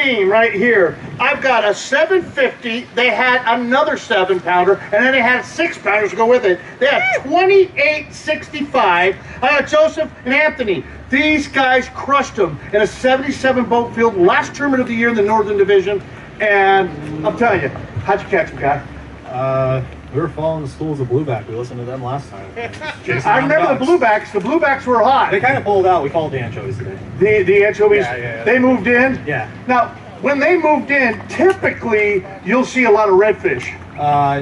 team right here. I've got a 750. They had another 7-pounder, and then they had 6-pounders to go with it. They had 28.65. I got Joseph and Anthony. These guys crushed them in a 77 boat field, last tournament of the year in the Northern Division. And I'm telling you, how'd you catch them, Kai? We were following the schools of blueback. We listened to them last time. I remember the bluebacks. The bluebacks were hot. They kind of pulled out. We called the anchovies today. The anchovies, yeah. they moved in? Yeah. Now, when they moved in, typically you'll see a lot of redfish.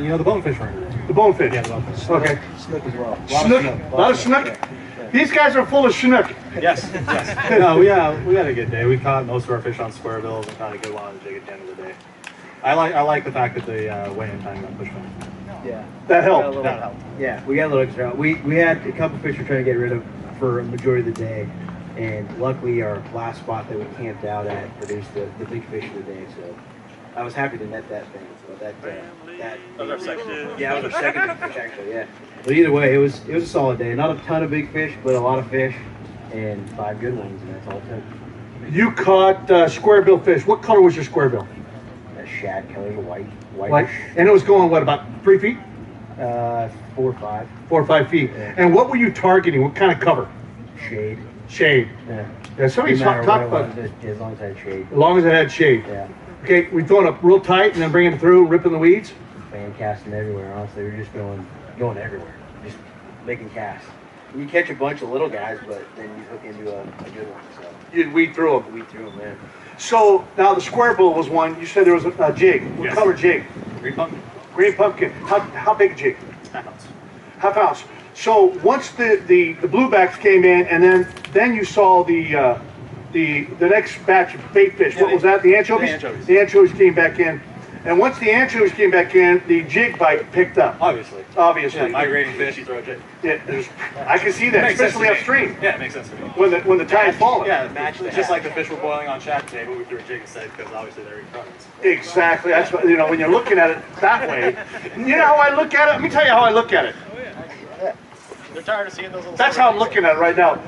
You know, the bonefish were in there. The bonefish? Yeah, the bonefish. Okay. Snook as well. Snook. A lot of snook. Yeah. These guys are full of snook. Yes. No, we had a good day. We caught most of our fish on square bills and caught a good one on the jig at the end of the day. I like the fact that the weigh-in time got pushed back. Yeah. That helped. That helped. Yeah, we got a little extra. We had a couple fish we're trying to get rid of for a majority of the day, and luckily our last spot that we camped out at produced the big fish of the day. So I was happy to net that thing. So that was our second. Yeah, it was our second big fish actually. Yeah. But either way, it was a solid day. Not a ton of big fish, but a lot of fish, and 5 good ones, and that's all it took. You caught square bill fish. What color was your square bill? Shad color, whitish. And it was going, what, about 3 feet? 4 or 5. 4 or 5 feet. Yeah. And what were you targeting? What kind of cover? Shade. Shade. Yeah. Yeah, somebody's Didn't matter talked what about it was, as long as it had shade. as long as it had shade. Yeah. Okay, we throwing up real tight and then bringing it through, ripping the weeds? Fan casting everywhere, honestly. We're just going everywhere. Just making casts. You catch a bunch of little guys, but then you hook into a good one. So You'd weed through them. we threw them in. So now the square bill was one. You said there was a jig. What Yes. color jig? Green pumpkin. Green pumpkin. How big a jig? Half ounce. Half ounce. So once the bluebacks came in, and then you saw the next batch of bait fish. Yeah, What was that? The anchovies. the anchovies. The anchovies came back in, and once the anchovies came back in, the jig bite picked up. Obviously. Obviously. Yeah, migrating fish, you throw a jig. Yeah, I can see that, Makes sense especially to me. upstream Yeah, it makes sense to me. when the tide's falling. Yeah, just like the fish were boiling on shad today, but we threw a jig instead because obviously they're eating products. Exactly. That's what, when you're looking at it that way. You know how I look at it? Let me tell you how I look at it. They're tired of seeing those little. That's how I'm looking at it right now.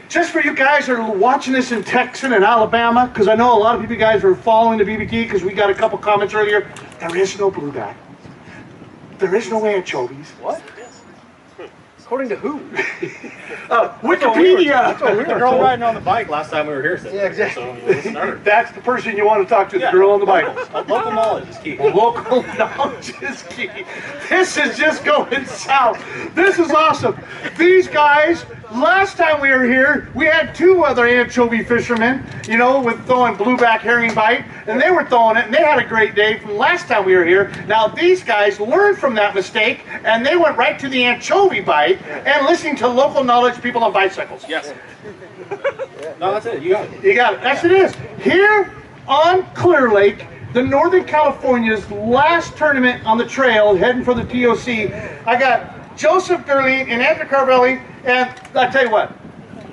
Just for you guys who are watching this in Texas and Alabama, because I know a lot of you guys are following the BBT, because we got a couple comments earlier. There is no blueback. There is no anchovies. What? According to who? Wikipedia. The girl riding on the bike last time we were here said. Yeah, exactly. So you listen to her. That's the person you want to talk to, the girl on the bike. Local knowledge is key. Local knowledge is key. This is just going south. This is awesome. These guys, last time we were here, we had 2 other anchovy fishermen, with throwing blueback herring bite, and they were throwing it, and they had a great day from last time we were here. Now these guys learned from that mistake, and they went right to the anchovy bite and listening to local knowledge people on bicycles. Yes. No, that's it. You got it. You got it. That's it is. Here on Clear Lake, the Northern California's last tournament on the trail, heading for the TOC. I got Joseph Durling and Andrew Crivelli, and I tell you what,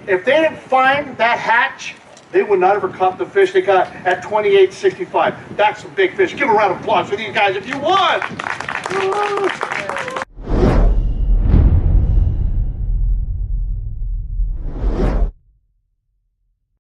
if they didn't find that hatch, they would not have caught the fish they got at 28.65. That's some big fish. Give a round of applause for these guys if you won.